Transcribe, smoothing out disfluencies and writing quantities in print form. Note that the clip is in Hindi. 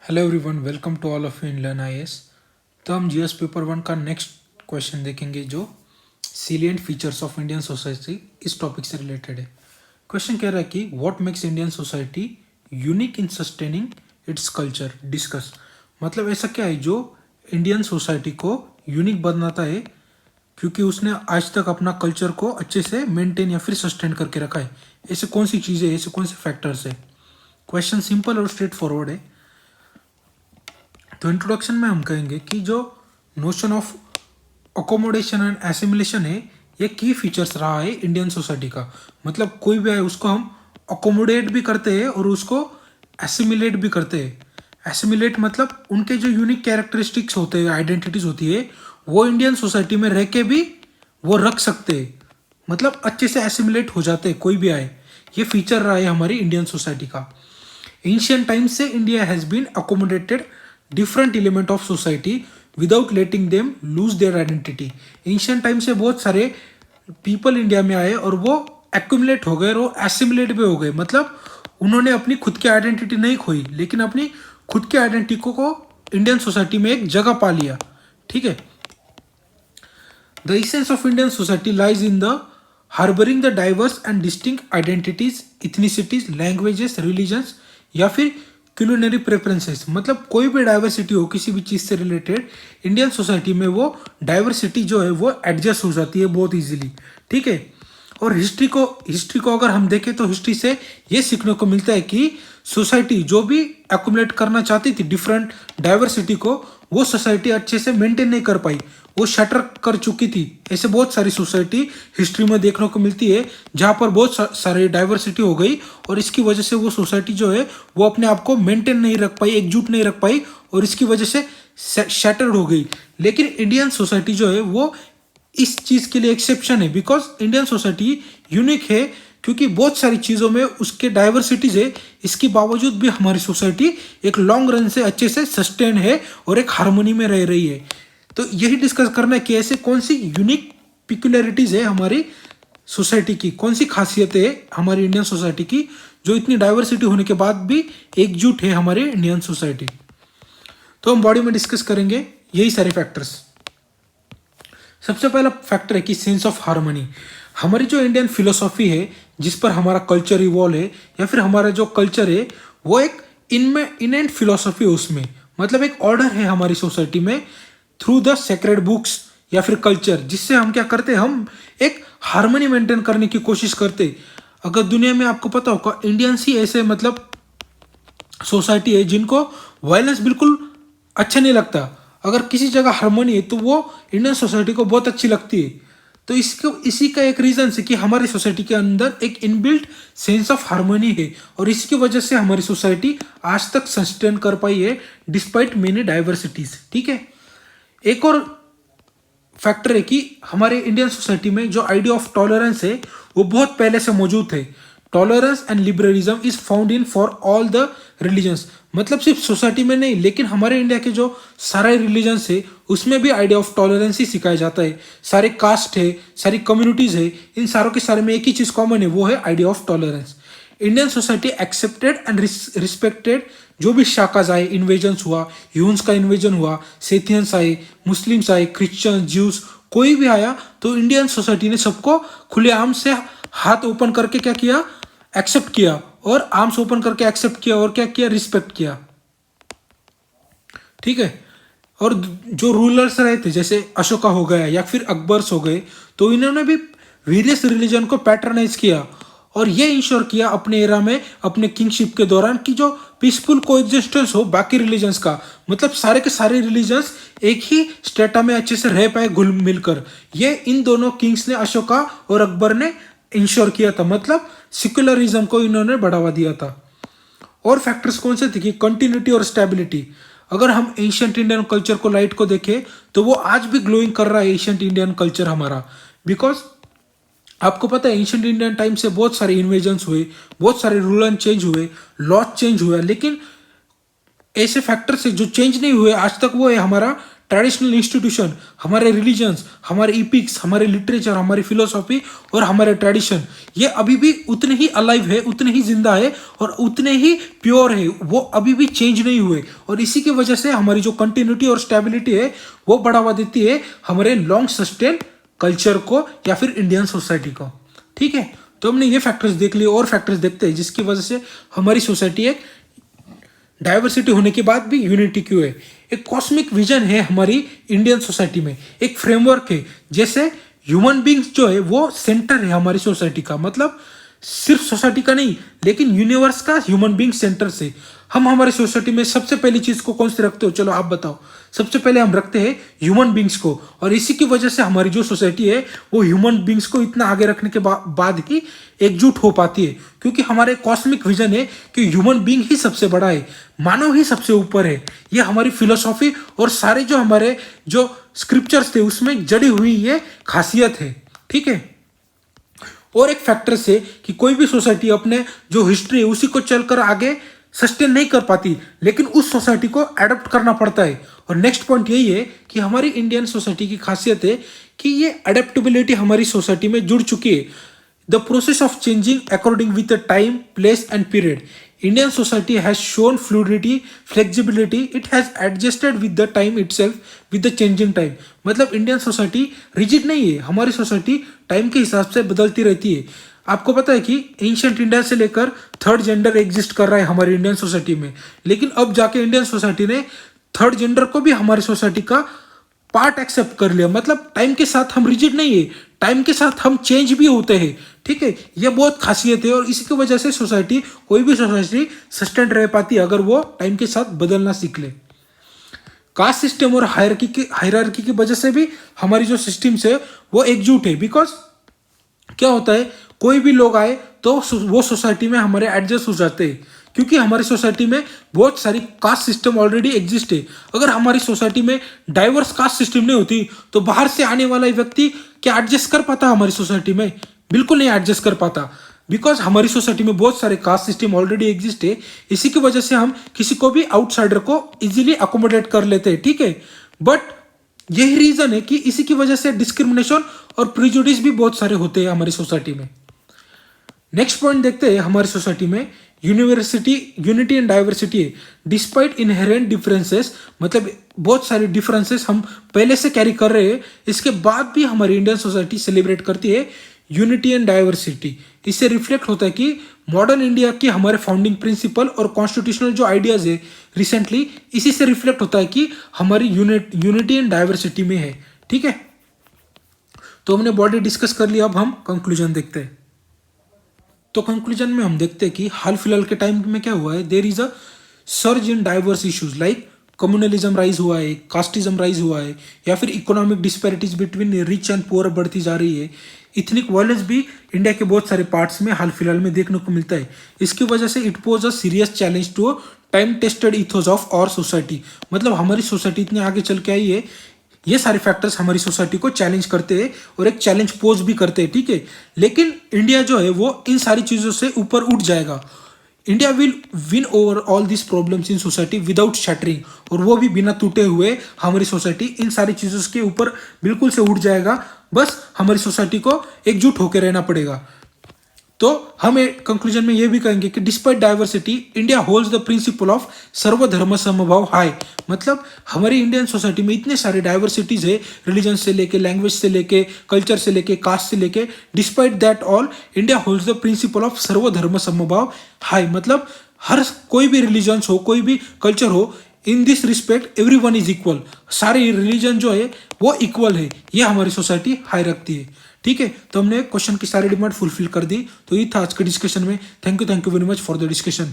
Hello everyone, welcome to all of you in learn IAS. तो हम जीएस पेपर वन का नेक्स्ट क्वेश्चन देखेंगे जो salient features of Indian society इस टॉपिक से रिलेटेड है। क्वेश्चन कह रहा है कि what makes Indian society unique in sustaining its culture, discuss. मतलब ऐसा क्या है जो इंडियन सोसाइटी को यूनिक बनाता है, क्योंकि उसने आज तक अपना कल्चर को अच्छे से मेंटेन या फिर सस्टेन करके रखा है। ऐसे कौन सी चीज़ें, ऐसे कौन से फैक्टर्स है। क्वेश्चन सिंपल और स्ट्रेट फॉरवर्ड है। तो इंट्रोडक्शन में हम कहेंगे कि जो notion of accommodation and assimilation है, ये की फीचर्स रहा है इंडियन सोसाइटी का। मतलब कोई भी आए उसको हम अकोमोडेट भी करते हैं और उसको एसिमिलेट भी करते हैं। एसिमिलेट मतलब उनके जो यूनिक कैरेक्टरिस्टिक्स होते हैं, आइडेंटिटीज होती है, वो इंडियन सोसाइटी में रह के भी वो रख सकते हैं। मतलब अच्छे से एसिमिलेट हो जाते हैं कोई भी आए। ये फीचर रहा है हमारी इंडियन सोसाइटी का। एंशियंट टाइम से India has been accommodated different element of society without letting them lose their identity. Ancient time से बहुत सारे पीपल इंडिया में आए और वो एक्यूमुलेट हो गए और वो एसिमुलेट भी हो गए। मतलब उन्होंने अपनी खुद की आइडेंटिटी नहीं खोई, लेकिन अपनी खुद की आइडेंटिटी को इंडियन सोसाइटी में एक जगह पा लिया। ठीक है। The essence of Indian society lies in the harbouring the diverse and distinct identities, ethnicities, languages, religions या फिर क्यूलिनरी प्रेफरेंसेस। मतलब कोई भी डाइवर्सिटी हो किसी भी चीज़ से रिलेटेड, इंडियन सोसाइटी में वो डाइवर्सिटी जो है वो एडजस्ट हो जाती है बहुत इजीली। ठीक है। और हिस्ट्री को अगर हम देखें तो हिस्ट्री से ये सीखने को मिलता है कि सोसाइटी जो भी एक्यूमुलेट करना चाहती थी डिफरेंट डाइवर्सिटी को, वो सोसाइटी अच्छे से मेंटेन नहीं कर पाई, वो शटर कर चुकी थी। ऐसे बहुत सारी सोसाइटी हिस्ट्री में देखने को मिलती है जहाँ पर बहुत सारी डाइवर्सिटी हो गई और इसकी वजह से वो सोसाइटी जो है वो अपने आप को मेंटेन नहीं रख पाई, एकजुट नहीं रख पाई और इसकी वजह से शटर्ड हो गई। लेकिन इंडियन सोसाइटी जो है वो इस चीज़ के लिए एक्सेप्शन है, बिकॉज इंडियन सोसाइटी यूनिक है क्योंकि बहुत सारी चीज़ों में उसके डाइवर्सिटीज है। इसके बावजूद भी हमारी सोसाइटी एक लॉन्ग रन से अच्छे से सस्टेन है और एक हार्मनी में रह रही है। तो यही डिस्कस करना है कि ऐसे कौन सी यूनिक पिक्युलरिटीज है हमारी सोसाइटी की, कौन सी खासियत है हमारी इंडियन सोसाइटी की जो इतनी डाइवर्सिटी होने के बाद भी एकजुट है हमारी इंडियन सोसाइटी। तो हम बॉडी में डिस्कस करेंगे यही सारे फैक्टर्स। सबसे पहला फैक्टर है कि सेंस ऑफ हार्मनी। हमारी जो इंडियन फिलोसॉफी है, जिस पर हमारा कल्चर इवॉल्व है, या फिर हमारा जो कल्चर है वो एक इनमें इनेंट फिलोसॉफी है उसमें। मतलब एक ऑर्डर है हमारी सोसाइटी में थ्रू द सेक्रेड बुक्स या फिर कल्चर, जिससे हम क्या करते हैं, हम एक हार्मनी मेंटेन करने की कोशिश करते। अगर दुनिया में आपको पता होगा इंडियंस ही ऐसे मतलब सोसाइटी है जिनको वायलेंस बिल्कुल अच्छा नहीं लगता। अगर किसी जगह हार्मनी है तो वो इंडियन सोसाइटी को बहुत अच्छी लगती है। तो इसको इसी का एक रीजन है कि हमारी सोसाइटी के अंदर एक इनबिल्ट सेंस ऑफ हार्मनी है और इसकी वजह से हमारी सोसाइटी आज तक सस्टेन कर पाई है डिस्पाइट मेनी डाइवर्सिटीज। ठीक है। एक और फैक्टर है कि हमारे इंडियन सोसाइटी में जो आइडिया ऑफ टॉलरेंस है वो बहुत पहले से मौजूद है। Tolerance and liberalism is found in for all the religions. मतलब सिर्फ सोसाइटी में नहीं, लेकिन हमारे इंडिया के जो सारे रिलीजन्स है उसमें भी आइडिया ऑफ टॉलरेंस ही सिखाया जाता है। सारे कास्ट है, सारी कम्युनिटीज है, इन सारों के सारे में एक ही चीज़ कॉमन है, वो है idea of tolerance. Indian society accepted and respected जो भी शाकाज आए, इन्वेजन्स हुआ, ह्यून्स का इन्वेजन हुआ, सेथियंस आए, मुस्लिम्स आए, क्रिश्चियन, ज्यूस, कोई भी आया तो इंडियन सोसाइटी ने सबको खुलेआम से हाथ ओपन करके क्या किया, एक्सेप्ट किया। और आर्म्स ओपन करके एक्सेप्ट किया और क्या किया, रिस्पेक्ट किया। ठीक है। और जो रूलर्स रहे थे जैसे अशोका हो गया या फिर अकबर्स हो गए, तो इन्होंने भी वेरियस रिलीजन को पैटर्नाइज किया और ये इंश्योर किया अपने एरा में, अपने किंगशिप के दौरान, कि जो पीसफुल कोएग्जिस्टेंस हो बाकी रिलीजन्स का। मतलब सारे के सारे रिलीजन्स एक ही स्टेटा में अच्छे से रह पाए घुल मिलकर। ये इन दोनों किंग्स ने, अशोका और अकबर ने इंश्योर किया था। मतलब सेक्युलरिज्म को इन्होंने बढ़ावा दिया था। और फैक्टर्स कौन से थे कि कंटिन्यूटी और स्टेबिलिटी। अगर हम एशियंट इंडियन कल्चर को, लाइट को देखें तो वो आज भी ग्लोइंग कर रहा है एशियंट इंडियन कल्चर हमारा। बिकॉज आपको पता है एंशियंट इंडियन टाइम से बहुत सारे इन्वेजन्स हुए, बहुत सारे रूल चेंज हुए, लॉ चेंज हुआ, लेकिन ऐसे फैक्टर से जो चेंज नहीं हुए आज तक वो है हमारा ट्रेडिशनल इंस्टीट्यूशन, हमारे रिलीजन्स, हमारे इपिक्स, हमारे लिटरेचर, हमारी फिलोसॉफी और हमारे ट्रेडिशन, ये अभी भी उतने ही अलाइव है, उतने ही जिंदा है और उतने ही प्योर है, वो अभी भी चेंज नहीं हुए। और इसी की वजह से हमारी जो कंटिन्यूटी और स्टेबिलिटी है वो बढ़ावा देती है हमारे लॉन्ग सस्टेन कल्चर को या फिर इंडियन सोसाइटी को। ठीक है, तो हमने ये फैक्टर्स देख लिए, और फैक्टर्स देखते हैं जिसकी वजह से हमारी सोसाइटी एक डाइवर्सिटी होने के बाद भी यूनिटी क्यों है। एक कॉस्मिक विजन है हमारी इंडियन सोसाइटी में, एक फ्रेमवर्क है, जैसे ह्यूमन बींग्स जो है वो सेंटर है हमारी सोसाइटी का, मतलब सिर्फ सोसाइटी का नहीं लेकिन यूनिवर्स का ह्यूमन बींग सेंटर से। हम हमारी सोसाइटी में सबसे पहली चीज को कौन सी रखते हो, चलो आप बताओ। सबसे पहले हम रखते हैं ह्यूमन बींग्स को, और इसी की वजह से हमारी जो सोसाइटी है वो ह्यूमन बींग्स को इतना आगे रखने के बाद ही एकजुट हो पाती है, क्योंकि हमारे कॉस्मिक विजन है कि ह्यूमन बींग ही सबसे बड़ा है, मानव ही सबसे ऊपर है। ये हमारी फिलोसॉफी और सारे जो हमारे जो स्क्रिप्चर्स थे उसमें जड़ी हुई ये खासियत है। ठीक है, और एक फैक्टर से कि कोई भी सोसाइटी अपने जो हिस्ट्री है उसी को चलकर आगे सस्टेन नहीं कर पाती, लेकिन उस सोसाइटी को एडप्ट करना पड़ता है। और नेक्स्ट पॉइंट यही है कि हमारी इंडियन सोसाइटी की खासियत है कि ये अडेप्टेबिलिटी हमारी सोसाइटी में जुड़ चुकी है। The process of changing according with the time, place and period. Indian society has shown fluidity, flexibility. It has adjusted with the time itself, with the changing time. मतलब इंडियन सोसाइटी रिजिड नहीं है, हमारी सोसाइटी टाइम के हिसाब से बदलती रहती है। आपको पता है कि एंशियंट इंडिया से लेकर थर्ड जेंडर एग्जिस्ट कर रहा है हमारी इंडियन सोसाइटी में, लेकिन अब जाके इंडियन सोसाइटी ने थर्ड जेंडर को भी हमारी सोसाइटी का पार्ट एक्सेप्ट कर लिया। मतलब टाइम के साथ हम रिजिड नहीं है, टाइम के साथ हम चेंज भी होते हैं। ठीक है, ये बहुत खासियत है, और इसी की वजह से सोसाइटी, कोई भी सोसाइटी सस्टेन रह पाती है अगर वो टाइम के साथ बदलना सीख ले। कास्ट सिस्टम और हायरार्की की वजह से भी हमारी जो सिस्टम्स है वो एकजुट है। बिकॉज क्या होता है, कोई भी लोग आए तो वो सोसाइटी में हमारे एडजस्ट हो जाते हैं, क्योंकि हमारी सोसाइटी में बहुत सारी कास्ट सिस्टम ऑलरेडी एग्जिस्ट है। अगर हमारी सोसाइटी में डाइवर्स कास्ट सिस्टम नहीं होती तो बाहर से आने वाला व्यक्ति क्या एडजस्ट कर पाता हमारी सोसाइटी में? बिल्कुल नहीं एडजस्ट कर पाता, बिकॉज हमारी सोसाइटी में बहुत सारे कास्ट सिस्टम ऑलरेडी एग्जिस्ट है। इसी की वजह से हम किसी को भी आउटसाइडर को इजीली अकोमोडेट कर लेते हैं। ठीक है, बट यही रीजन है कि इसी की वजह से डिस्क्रिमिनेशन और प्रिजुडिस भी बहुत सारे होते हैं हमारी सोसाइटी में। नेक्स्ट पॉइंट देखते हैं, हमारी सोसाइटी में यूनिटी एंड डाइवर्सिटी है डिस्पाइट इनहेरेंट डिफरेंसेस। मतलब बहुत सारे डिफरेंसेस हम पहले से कैरी कर रहे हैं, इसके बाद भी हमारी इंडियन सोसाइटी सेलिब्रेट करती है यूनिटी एंड डाइवर्सिटी। इससे रिफ्लेक्ट होता है कि मॉडर्न इंडिया के हमारे फाउंडिंग प्रिंसिपल और कॉन्स्टिट्यूशनल जो आइडियाज है रिसेंटली, इसी से रिफ्लेक्ट होता है कि हमारी यूनिटी एंड डाइवर्सिटी में है। ठीक है, तो हमने बॉडी डिस्कस कर लिया, अब हम कंक्लूजन देखते हैं। तो कंक्लूजन में हम देखते हैं कि हाल फिलहाल के टाइम में क्या हुआ है, there is a surge in diverse issues like communalism rise हुआ है, कास्टिज्म राइज हुआ है, या फिर economic disparities between rich and poor बढ़ती जा रही है। इथनिक वायलेंस भी इंडिया के बहुत सारे पार्ट्स में हाल फिलहाल में देखने को मिलता है। इसकी वजह से it pose a serious challenge to time tested ethos of our society. मतलब हमारी सोसाइटी इतनी आगे चल के आई है, ये सारे फैक्टर्स हमारी सोसाइटी को चैलेंज करते हैं और एक चैलेंज पोज भी करते हैं। ठीक है, लेकिन इंडिया जो है वो इन सारी चीज़ों से ऊपर उठ जाएगा। India will win over all this problems in society without shattering, और वो भी बिना टूटे हुए हमारी सोसाइटी इन सारी चीज़ों के ऊपर बिल्कुल से उठ जाएगा। बस हमारी सोसाइटी को एकजुट होकर रहना पड़ेगा। तो हम कंक्लूजन में ये भी कहेंगे कि despite diversity India holds the principle of सर्वधर्म समभाव हाई। मतलब हमारी इंडियन सोसाइटी में इतने सारे डाइवर्सिटीज है, रिलीजन से लेके, लैंग्वेज से लेके, कल्चर से लेके, कास्ट से लेके, despite that all India holds the principle of सर्वधर्म समभाव हाई। मतलब हर कोई भी रिलीजन हो, कोई भी कल्चर हो, in this respect everyone is equal. सारे रिलीजन जो है वो इक्वल है, ये हमारी सोसाइटी हाई रखती है। ठीक है, तो हमने क्वेश्चन की सारी डिमांड फुलफिल कर दी। तो ये था आज के डिस्कशन में। Thank you very much for the discussion.